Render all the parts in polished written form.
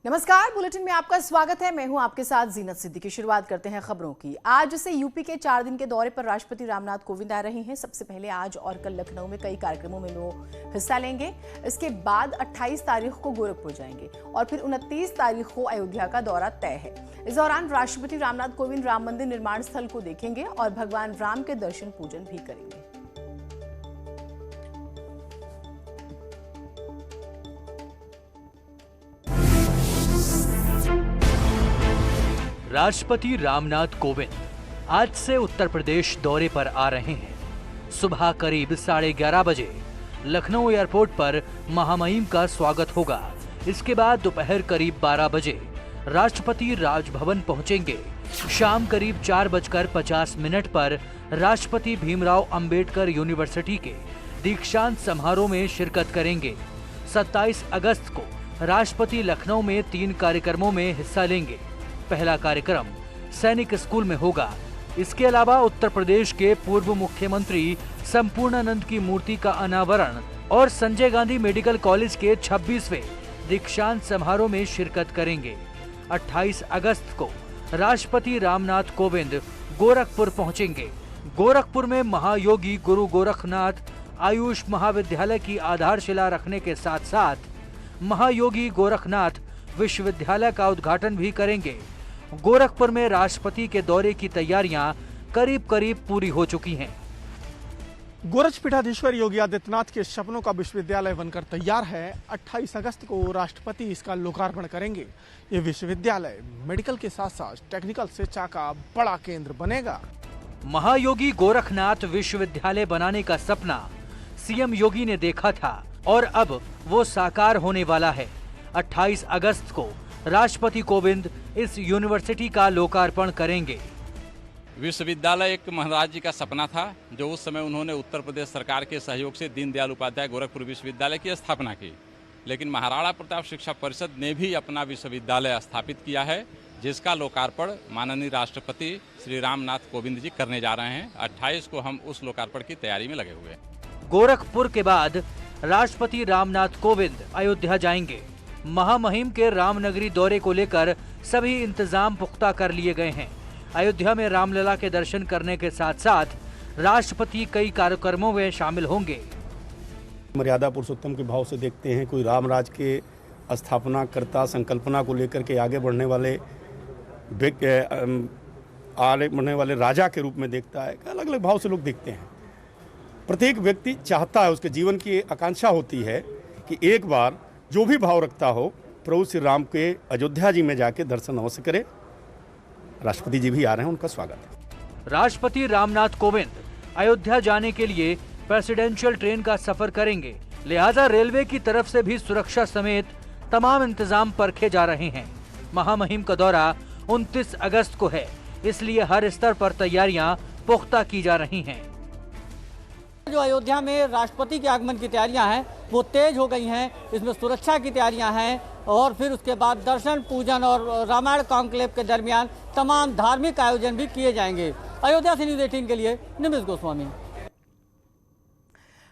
नमस्कार, बुलेटिन में आपका स्वागत है। मैं हूं आपके साथ जीनत सिद्दीकी। शुरुआत करते हैं खबरों की। आज से यूपी के 4 दिन के दौरे पर राष्ट्रपति रामनाथ कोविंद आ रहे हैं। सबसे पहले आज और कल लखनऊ में कई कार्यक्रमों में वो हिस्सा लेंगे। इसके बाद 28 तारीख को गोरखपुर जाएंगे और फिर 29 तारीख को अयोध्या का दौरा तय है। इस दौरान राष्ट्रपति रामनाथ कोविंद राम मंदिर निर्माण स्थल को देखेंगे और भगवान राम के दर्शन पूजन भी करेंगे। राष्ट्रपति रामनाथ कोविंद आज से उत्तर प्रदेश दौरे पर आ रहे हैं। सुबह करीब 11:30 बजे लखनऊ एयरपोर्ट पर महामहिम का स्वागत होगा। इसके बाद दोपहर करीब 12 बजे राष्ट्रपति राजभवन पहुंचेंगे। शाम करीब 4:50 पर राष्ट्रपति भीमराव अंबेडकर यूनिवर्सिटी के दीक्षांत समारोह में शिरकत करेंगे। 27 अगस्त को राष्ट्रपति लखनऊ में 3 कार्यक्रमों में हिस्सा लेंगे। पहला कार्यक्रम सैनिक स्कूल में होगा। इसके अलावा उत्तर प्रदेश के पूर्व मुख्यमंत्री संपूर्णानंद की मूर्ति का अनावरण और संजय गांधी मेडिकल कॉलेज के 26वें दीक्षांत समारोह में शिरकत करेंगे। 28 अगस्त को राष्ट्रपति रामनाथ कोविंद गोरखपुर पहुंचेंगे। गोरखपुर में महायोगी गुरु गोरखनाथ आयुष महाविद्यालय की आधारशिला रखने के साथ साथ महायोगी गोरखनाथ विश्वविद्यालय का उद्घाटन भी करेंगे। गोरखपुर में राष्ट्रपति के दौरे की तैयारियां करीब पूरी हो चुकी हैं। गोरक्षपीठाधीश्वर योगी आदित्यनाथ के सपनों का विश्वविद्यालय बनकर तैयार है। 28 अगस्त को राष्ट्रपति इसका लोकार्पण करेंगे। ये विश्वविद्यालय मेडिकल के साथ साथ टेक्निकल शिक्षा का बड़ा केंद्र बनेगा। महायोगी गोरखनाथ विश्वविद्यालय बनाने का सपना सीएम योगी ने देखा था और अब वो साकार होने वाला है। 28 अगस्त को राष्ट्रपति कोविंद इस यूनिवर्सिटी का लोकार्पण करेंगे। विश्वविद्यालय एक महाराज जी का सपना था, जो उस समय उन्होंने उत्तर प्रदेश सरकार के सहयोग से दीनदयाल उपाध्याय गोरखपुर विश्वविद्यालय की स्थापना की। लेकिन महाराणा प्रताप शिक्षा परिषद ने भी अपना विश्वविद्यालय स्थापित किया है, जिसका लोकार्पण माननीय राष्ट्रपति श्री रामनाथ कोविंद जी करने जा रहे हैं। 28 को हम उस लोकार्पण की तैयारी में लगे हुए हैं। गोरखपुर के बाद राष्ट्रपति रामनाथ कोविंद अयोध्या जाएंगे। महामहिम के रामनगरी दौरे को लेकर सभी इंतजाम पुख्ता कर लिए गए हैं। अयोध्या में रामलला के दर्शन करने के साथ साथ राष्ट्रपति कई कार्यक्रमों में शामिल होंगे। मर्यादा पुरुषोत्तम के भाव से देखते हैं। कोई रामराज के स्थापना करता संकल्पना को लेकर के आगे बढ़ने वाले राजा के रूप में देखता है। अलग अलग भाव से लोग देखते हैं। प्रत्येक व्यक्ति चाहता है, उसके जीवन की आकांक्षा होती है कि एक बार जो भी भाव रखता हो प्रभु श्री राम के अयोध्या जी में जाके दर्शन अवश्य करे। राष्ट्रपति जी भी आ रहे हैं, उनका स्वागत है। राष्ट्रपति रामनाथ कोविंद अयोध्या जाने के लिए प्रेसिडेंशियल ट्रेन का सफर करेंगे। लिहाजा रेलवे की तरफ से भी सुरक्षा समेत तमाम इंतजाम परखे जा रहे हैं। महामहिम का दौरा 29 अगस्त को है, इसलिए हर स्तर पर तैयारियां पुख्ता की जा रही हैं। जो अयोध्या में राष्ट्रपति के आगमन की तैयारियां हैं वो तेज हो गई हैं। इसमें सुरक्षा की तैयारियां हैं और फिर उसके बाद दर्शन पूजन और रामायण कॉन्क्लेव के दरमियान तमाम धार्मिक आयोजन भी किए जाएंगे। अयोध्या से न्यूज़ 18 के लिए निमिष गोस्वामी।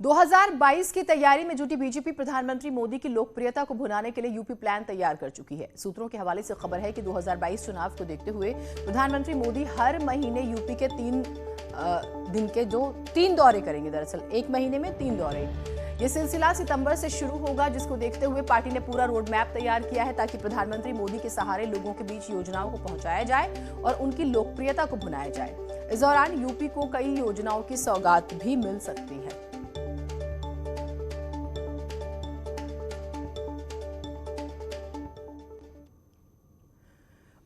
2022 की तैयारी में जुटी बीजेपी प्रधानमंत्री मोदी की लोकप्रियता को भुनाने के लिए यूपी प्लान तैयार कर चुकी है। सूत्रों के हवाले से खबर है कि 2022 चुनाव को देखते हुए प्रधानमंत्री मोदी हर महीने यूपी के 3 दिन के जो 3 दौरे करेंगे। दरअसल 1 महीने में 3 दौरे। ये सिलसिला सितंबर से शुरू होगा, जिसको देखते हुए पार्टी ने पूरा रोड मैप तैयार किया है ताकि प्रधानमंत्री मोदी के सहारे लोगों के बीच योजनाओं को पहुंचाया जाए और उनकी लोकप्रियता को भुनाया जाए। इस दौरान यूपी को कई योजनाओं की सौगात भी मिल सकती है।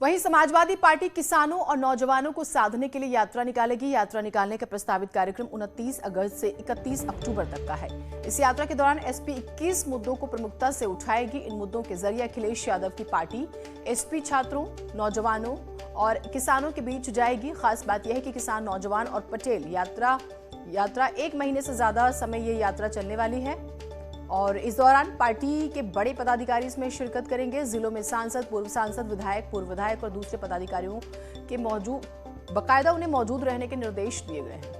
वहीं समाजवादी पार्टी किसानों और नौजवानों को साधने के लिए यात्रा निकालेगी। यात्रा निकालने का प्रस्तावित कार्यक्रम 29 अगस्त से 31 अक्टूबर तक का है। इस यात्रा के दौरान एसपी 21 मुद्दों को प्रमुखता से उठाएगी। इन मुद्दों के जरिए अखिलेश यादव की पार्टी एसपी छात्रों, नौजवानों और किसानों के बीच जाएगी। खास बात यह है कि किसान, नौजवान और पटेल यात्रा 1 महीने से ज्यादा समय ये यात्रा चलने वाली है और इस दौरान पार्टी के बड़े पदाधिकारी इसमें शिरकत करेंगे। जिलों में सांसद, पूर्व सांसद, विधायक, पूर्व विधायक और दूसरे पदाधिकारियों के बाकायदा उन्हें मौजूद रहने के निर्देश दिए गए हैं।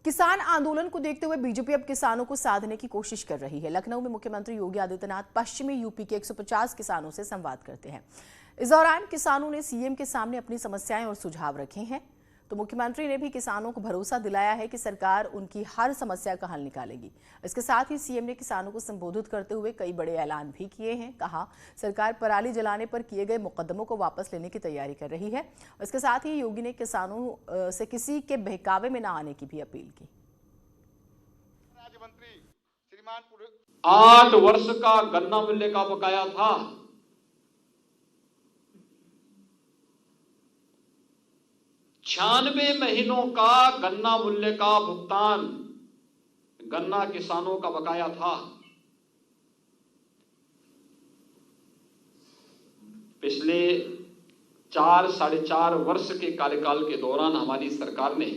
किसान आंदोलन को देखते हुए बीजेपी अब किसानों को साधने की कोशिश कर रही है। लखनऊ में मुख्यमंत्री योगी आदित्यनाथ पश्चिमी यूपी के 150 किसानों से संवाद करते हैं। इस दौरान किसानों ने सीएम के सामने अपनी समस्याएं और सुझाव रखे हैं। तो मुख्यमंत्री ने भी किसानों को भरोसा दिलाया है कि सरकार उनकी हर समस्या का हल निकालेगी। इसके साथ ही सीएम ने किसानों को संबोधित करते हुए कई बड़े ऐलान भी किए हैं। कहा, सरकार पराली जलाने पर किए गए मुकदमों को वापस लेने की तैयारी कर रही है। इसके साथ ही योगी ने किसानों से किसी के बहकावे में न आने की भी अपील की। 8 वर्ष का गन्ना मूल्य का बकाया था, छियानवे महीनों का गन्ना मूल्य का भुगतान गन्ना किसानों का बकाया था। पिछले 4-4.5 वर्ष के कार्यकाल के दौरान हमारी सरकार ने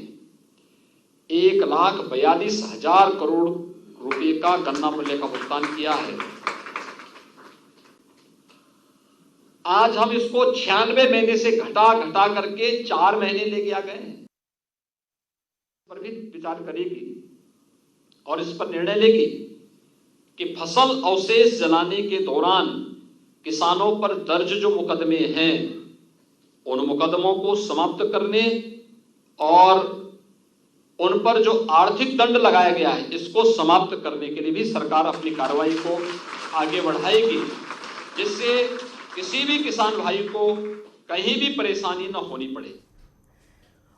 1,42,000 करोड़ रुपए का गन्ना मूल्य का भुगतान किया है। आज हम इसको 96 महीने से घटा करके 4 महीने लेके आ गए हैं। पर भी विचार करेगी और इस पर निर्णय लेगी कि फसल अवशेष जलाने के दौरान किसानों पर दर्ज जो मुकदमे हैं उन मुकदमों को समाप्त करने और उन पर जो आर्थिक दंड लगाया गया है इसको समाप्त करने के लिए भी सरकार अपनी कार्रवाई को आगे बढ़ाएगी, जिससे किसी भी किसान भाई को कहीं भी परेशानी न होनी पड़े।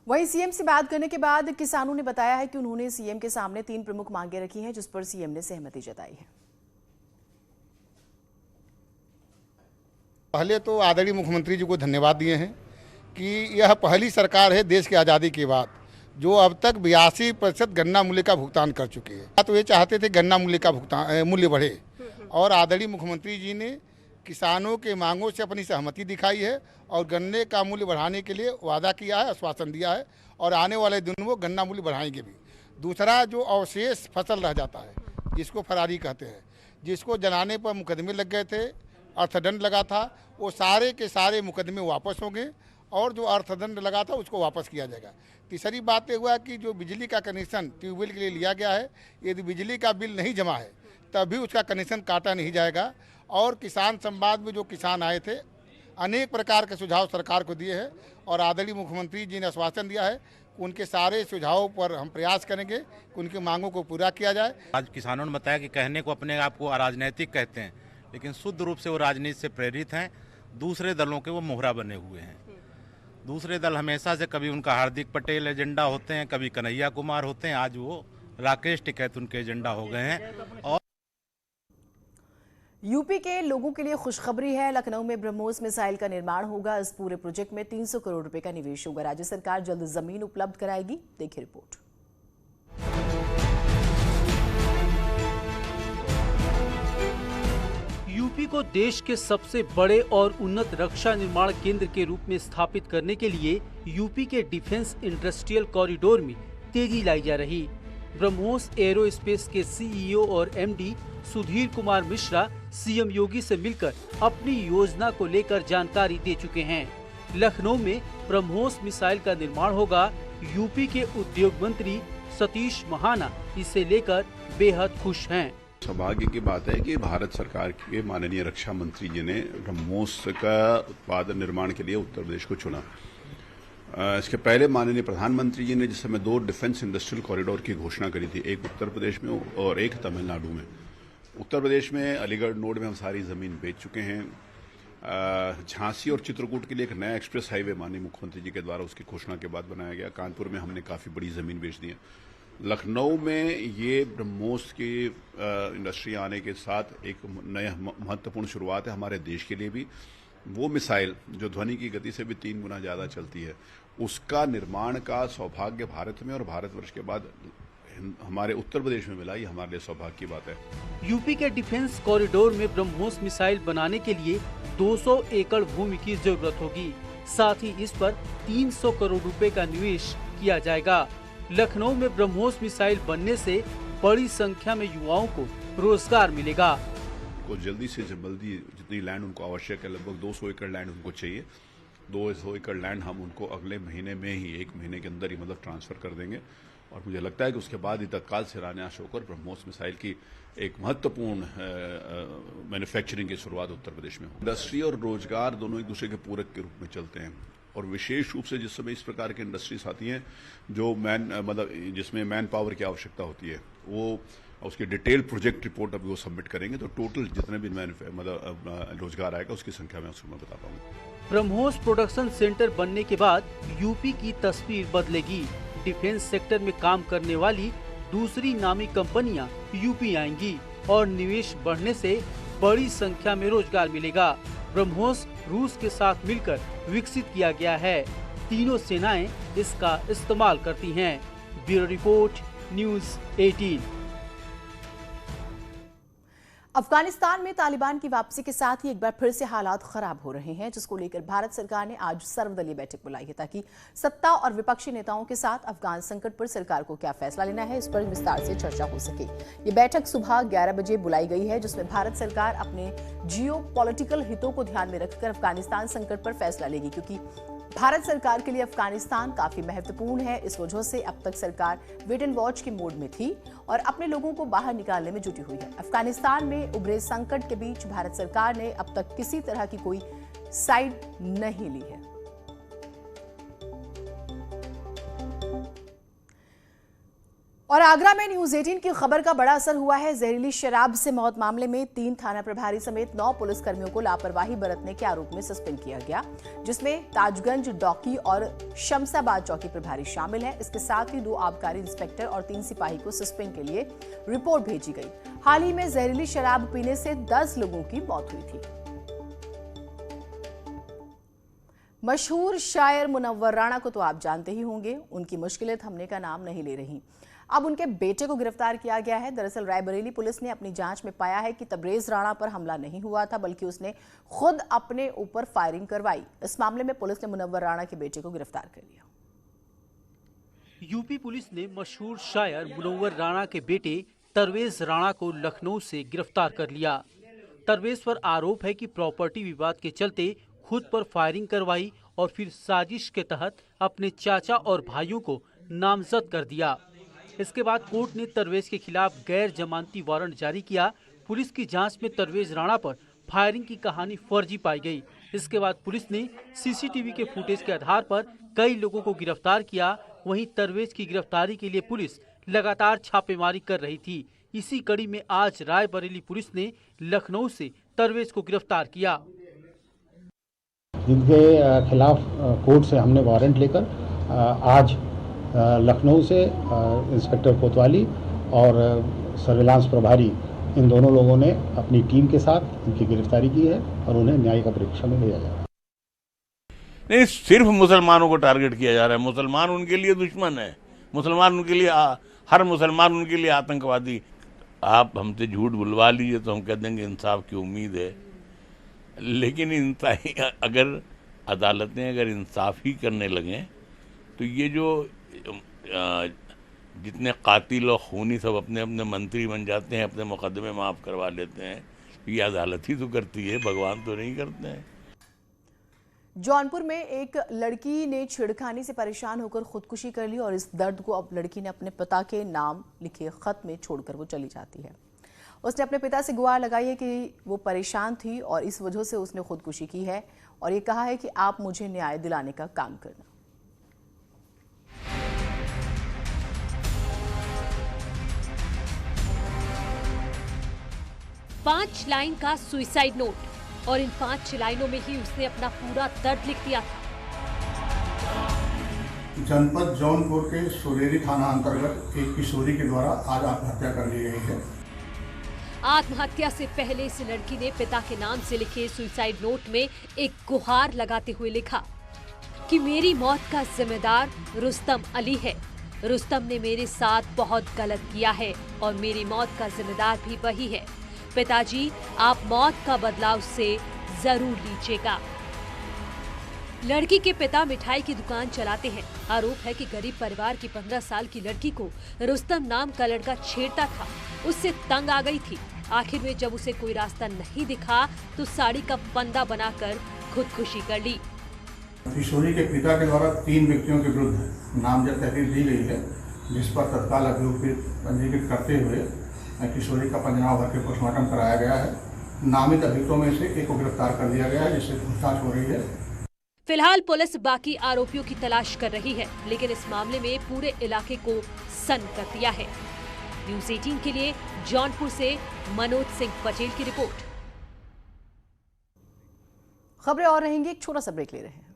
वहीं सीएम से बात करने के बाद किसानों ने बताया है कि उन्होंने सीएम के सामने 3 प्रमुख मांगे रखी हैं, जिस पर सीएम ने सहमति जताई है। पहले तो आदरणीय मुख्यमंत्री जी को धन्यवाद दिए हैं कि यह पहली सरकार है देश की आज़ादी के बाद जो अब तक 82% गन्ना मूल्य का भुगतान कर चुकी है। तो ये चाहते थे गन्ना मूल्य का भुगतान मूल्य बढ़े और आदरणीय मुख्यमंत्री जी ने किसानों के मांगों से अपनी सहमति दिखाई है और गन्ने का मूल्य बढ़ाने के लिए वादा किया है, आश्वासन दिया है और आने वाले दिन वो गन्ना मूल्य बढ़ाएंगे भी। दूसरा, जो अवशेष फसल रह जाता है जिसको फरारी कहते हैं, जिसको जलाने पर मुकदमे लग गए थे, अर्थदंड लगा था, वो सारे के सारे मुकदमे वापस होंगे और जो अर्थदंड लगा था उसको वापस किया जाएगा। तीसरी बात यह हुआ कि जो बिजली का कनेक्शन ट्यूबवेल के लिए लिया गया है, यदि बिजली का बिल नहीं जमा है तभी उसका कनेक्शन काटा नहीं जाएगा। और किसान संवाद में जो किसान आए थे अनेक प्रकार के सुझाव सरकार को दिए हैं और आदरणीय मुख्यमंत्री जी ने आश्वासन दिया है कि उनके सारे सुझावों पर हम प्रयास करेंगे कि उनकी मांगों को पूरा किया जाए। आज किसानों ने बताया कि कहने को अपने आप को अराजनैतिक कहते हैं, लेकिन शुद्ध रूप से वो राजनीति से प्रेरित हैं। दूसरे दलों के वो मोहरा बने हुए हैं। दूसरे दल हमेशा से कभी उनका हार्दिक पटेल एजेंडा होते हैं, कभी कन्हैया कुमार होते हैं, आज वो राकेश टिकैत उनके एजेंडा हो गए हैं। और यूपी के लोगों के लिए खुशखबरी है। लखनऊ में ब्रह्मोस मिसाइल का निर्माण होगा। इस पूरे प्रोजेक्ट में 300 करोड़ रुपए का निवेश होगा। राज्य सरकार जल्द जमीन उपलब्ध कराएगी। देखिए रिपोर्ट। यूपी को देश के सबसे बड़े और उन्नत रक्षा निर्माण केंद्र के रूप में स्थापित करने के लिए यूपी के डिफेंस इंडस्ट्रियल कॉरिडोर में तेजी लाई जा रही। ब्रह्मोस एरोस्पेस के सीईओ और एमडी सुधीर कुमार मिश्रा सीएम योगी से मिलकर अपनी योजना को लेकर जानकारी दे चुके हैं। लखनऊ में ब्रह्मोस मिसाइल का निर्माण होगा। यूपी के उद्योग मंत्री सतीश महाना इसे लेकर बेहद खुश हैं। सौभाग्य की बात है कि भारत सरकार के माननीय रक्षा मंत्री जी ने ब्रह्मोस का उत्पादन निर्माण के लिए उत्तर प्रदेश को चुना। इसके पहले माननीय प्रधानमंत्री जी ने जिस समय 2 डिफेंस इंडस्ट्रियल कॉरिडोर की घोषणा करी थी, एक उत्तर प्रदेश में और एक तमिलनाडु में। उत्तर प्रदेश में अलीगढ़ नोड में हम सारी ज़मीन बेच चुके हैं। झांसी और चित्रकूट के लिए एक नया एक्सप्रेस हाईवे माननीय मुख्यमंत्री जी के द्वारा उसकी घोषणा के बाद बनाया गया। कानपुर में हमने काफ़ी बड़ी ज़मीन बेच दी है। लखनऊ में ये ब्रह्मोस की इंडस्ट्री आने के साथ एक नया महत्वपूर्ण शुरुआत है हमारे देश के लिए भी। वो मिसाइल जो ध्वनि की गति से भी 3 गुना ज़्यादा चलती है, उसका निर्माण का सौभाग्य भारत में और भारतवर्ष के बाद हमारे उत्तर प्रदेश में मिला। ये हमारे लिए सौभाग्य की बात है। यूपी के डिफेंस कॉरिडोर में ब्रह्मोस मिसाइल बनाने के लिए 200 एकड़ भूमि की जरूरत होगी। साथ ही इस पर 300 करोड़ रुपए का निवेश किया जाएगा। लखनऊ में ब्रह्मोस मिसाइल बनने से बड़ी संख्या में युवाओं को रोजगार मिलेगा। जल्दी से जल्दी जितनी लैंड उनको आवश्यक है, लगभग 200 एकड़ लैंड उनको चाहिए। 200 एकड़ लैंड हम उनको अगले महीने में ही, 1 महीने के अंदर ही मतलब ट्रांसफर कर देंगे और मुझे लगता है कि उसके बाद ही तत्काल शिलान्यास होकर ब्रह्मोस मिसाइल की एक महत्वपूर्ण मैन्युफैक्चरिंग की शुरुआत उत्तर प्रदेश में हो। इंडस्ट्री और रोजगार दोनों एक दूसरे के पूरक के रूप में चलते हैं और विशेष रूप से जिस समय इस प्रकार की इंडस्ट्रीज आती हैं जो जिसमें मैन पावर की आवश्यकता होती है, वो उसकी डिटेल प्रोजेक्ट रिपोर्ट अभी वो सबमिट करेंगे तो टोटल जितने भी रोजगार आएगा उसकी संख्या में उसको मैं बता पाऊंगा। ब्रह्मोस प्रोडक्शन सेंटर बनने के बाद यूपी की तस्वीर बदलेगी। डिफेंस सेक्टर में काम करने वाली दूसरी नामी कंपनियां यूपी आएंगी और निवेश बढ़ने से बड़ी संख्या में रोजगार मिलेगा। ब्रह्मोस रूस के साथ मिलकर विकसित किया गया है। तीनों सेनाएं इसका इस्तेमाल करती हैं। Bureau report, news 18। अफगानिस्तान में तालिबान की वापसी के साथ ही एक बार फिर से हालात खराब हो रहे हैं, जिसको लेकर भारत सरकार ने आज सर्वदलीय बैठक बुलाई है ताकि सत्ता और विपक्षी नेताओं के साथ अफगान संकट पर सरकार को क्या फैसला लेना है, इस पर विस्तार से चर्चा हो सके। ये बैठक सुबह 11 बजे बुलाई गई है, जिसमें भारत सरकार अपने जियो पॉलिटिकल हितों को ध्यान में रखकर अफगानिस्तान संकट पर फैसला लेगी, क्योंकि भारत सरकार के लिए अफगानिस्तान काफी महत्वपूर्ण है। इस वजह से अब तक सरकार वेट एंड वॉच के मोड में थी और अपने लोगों को बाहर निकालने में जुटी हुई है। अफगानिस्तान में उभरे संकट के बीच भारत सरकार ने अब तक किसी तरह की कोई साइड नहीं ली है। और आगरा में न्यूज 18 की खबर का बड़ा असर हुआ है। जहरीली शराब से मौत मामले में 3 थाना प्रभारी समेत 9 पुलिसकर्मियों को लापरवाही बरतने के आरोप में सस्पेंड किया गया, जिसमें ताजगंज डॉकी और शमशाबाद चौकी प्रभारी शामिल हैं। इसके साथ ही 2 आबकारी इंस्पेक्टर और 3 सिपाही को सस्पेंड के लिए रिपोर्ट भेजी गई। हाल ही में जहरीली शराब पीने से 10 लोगों की मौत हुई थी। मशहूर शायर मुनव्वर राणा को तो आप जानते ही होंगे। उनकी मुश्किलें थमने का नाम नहीं ले रही। अब उनके बेटे को गिरफ्तार किया गया है। दरअसल रायबरेली पुलिस ने अपनी जांच में पाया है कि तबरेज राणा पर हमला नहीं हुआ था, बल्कि उसने खुद अपने ऊपर फायरिंग करवाई। इस मामले में पुलिस ने मुनव्वर राणा के बेटे को गिरफ्तार कर लिया। यूपी पुलिस ने मशहूर शायर मुनव्वर राणा के बेटे तबरेज राणा को लखनऊ से गिरफ्तार कर लिया। तबरेज पर आरोप है कि प्रॉपर्टी विवाद के चलते खुद पर फायरिंग करवाई और फिर साजिश के तहत अपने चाचा और भाइयों को नामजद कर दिया। इसके बाद कोर्ट ने तबरेज के खिलाफ गैर जमानती वारंट जारी किया। पुलिस की जांच में तबरेज राणा पर फायरिंग की कहानी फर्जी पाई गई। इसके बाद पुलिस ने सीसीटीवी के फुटेज के आधार पर कई लोगों को गिरफ्तार किया। वहीं तबरेज की गिरफ्तारी के लिए पुलिस लगातार छापेमारी कर रही थी। इसी कड़ी में आज रायबरेली पुलिस ने लखनऊ से तबरेज को गिरफ्तार किया। जिनके खिलाफ कोर्ट से हमने वारंट लेकर आज लखनऊ से इंस्पेक्टर कोतवाली और सर्विलांस प्रभारी इन दोनों लोगों ने अपनी टीम के साथ इनकी गिरफ्तारी की है और उन्हें न्यायिक परीक्षा में भेजा जा रहा है। नहीं, सिर्फ मुसलमानों को टारगेट किया जा रहा है। मुसलमान उनके लिए दुश्मन है, मुसलमान उनके लिए हर मुसलमान उनके लिए आतंकवादी। आप हमसे झूठ बुलवा लीजिए तो हम कह देंगे इंसाफ की उम्मीद है, लेकिन अगर अदालतें अगर इंसाफ ही करने लगें तो ये जो जितने कातिल और खूनी सब अपने अपने मंत्री बन जाते हैं, अपने मुकदमे माफ करवा लेते हैं, ये अदालत ही तो करती है, भगवान तो नहीं करते हैं। जौनपुर में एक लड़की ने छेड़खानी से परेशान होकर खुदकुशी कर ली और इस दर्द को अब लड़की ने अपने पिता के नाम लिखे खत में छोड़कर वो चली जाती है। उसने अपने पिता से गुहार लगाई है कि वो परेशान थी और इस वजह से उसने खुदकुशी की है और ये कहा है कि आप मुझे न्याय दिलाने का काम करना। पांच लाइन का सुइसाइड नोट और इन 5 लाइनों में ही उसने अपना पूरा दर्द लिख दिया था। जनपद जौनपुर के सुरेरी थाना अंतर्गत एक किशोरी के द्वारा आज आत्महत्या कर ली गई है। आत्महत्या से पहले इस लड़की ने पिता के नाम से लिखे सुइसाइड नोट में एक गुहार लगाते हुए लिखा कि मेरी मौत का जिम्मेदार रुस्तम अली है। रुस्तम ने मेरे साथ बहुत गलत किया है और मेरी मौत का जिम्मेदार भी वही है। पिताजी, आप मौत का बदला उससे जरूर लीजिएगा। लड़की के पिता मिठाई की दुकान चलाते हैं। आरोप है कि गरीब परिवार की 15 साल की लड़की को रुस्तम नाम का लड़का छेड़ता था। उससे तंग आ गई थी। आखिर में जब उसे कोई रास्ता नहीं दिखा तो साड़ी का फंदा बनाकर खुदकुशी कर ली। किशोरी के पिता के द्वारा 3 व्यक्तियों के विरुद्ध नामजद तहरीर दी गई है जिस पर तत्काल अभियुक्त पंजीकृत करते हुए किशोरी का पंजनामा भर के पोस्टमार्टम कराया गया है। नामित अभियुक्तों में से एक को गिरफ्तार कर लिया गया है, जिससे पूछताछ हो रही है। फिलहाल पुलिस बाकी आरोपियों की तलाश कर रही है, लेकिन इस मामले में पूरे इलाके को सन्न कर दिया है। न्यूज़ 18 के लिए जौनपुर से मनोज सिंह पटेल की रिपोर्ट। खबरें और रहेंगी, एक छोटा सा ब्रेक ले रहे हैं।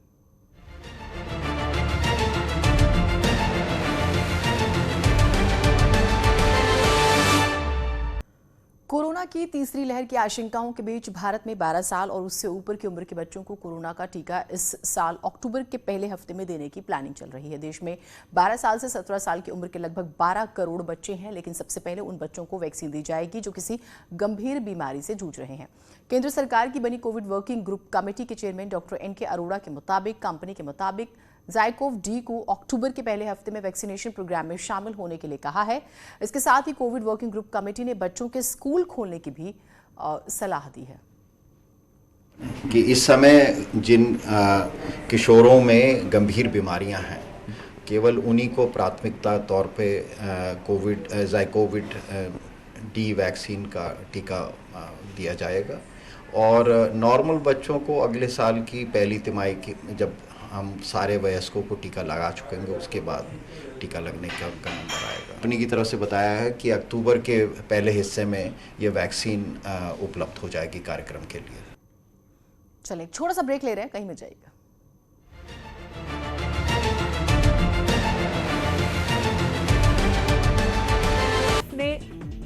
कोरोना की तीसरी लहर की आशंकाओं के बीच भारत में 12 साल और उससे ऊपर की उम्र के बच्चों को कोरोना का टीका इस साल अक्टूबर के पहले हफ्ते में देने की प्लानिंग चल रही है। देश में 12 साल से 17 साल की उम्र के लगभग 12 करोड़ बच्चे हैं, लेकिन सबसे पहले उन बच्चों को वैक्सीन दी जाएगी जो किसी गंभीर बीमारी से जूझ रहे हैं। केंद्र सरकार की बनी कोविड वर्किंग ग्रुप कमेटी के चेयरमैन डॉक्टर NK अरोड़ा के मुताबिक कंपनी के मुताबिक ज़ाइकोव-डी को अक्टूबर के पहले हफ्ते में वैक्सीनेशन प्रोग्राम में शामिल होने के लिए कहा है। इसके साथ ही कोविड वर्किंग ग्रुप कमेटी ने बच्चों के स्कूल खोलने की भी सलाह दी है कि इस समय जिन किशोरों में गंभीर बीमारियां हैं, केवल उन्हीं को प्राथमिकता तौर पे ज़ाइकोव-डी वैक्सीन का टीका दिया जाएगा और नॉर्मल बच्चों को अगले साल की पहली तिमाही की जब हम सारे वयस्कों को टीका लगा चुकेंगे उसके बाद टीका लगने का नंबर आएगा। कंपनी की तरफ से बताया है कि अक्टूबर के पहले हिस्से में ये वैक्सीन उपलब्ध हो जाएगी कार्यक्रम के लिए। चलिए छोटा सा ब्रेक ले रहे हैं, कहीं मत जाइएगा। ने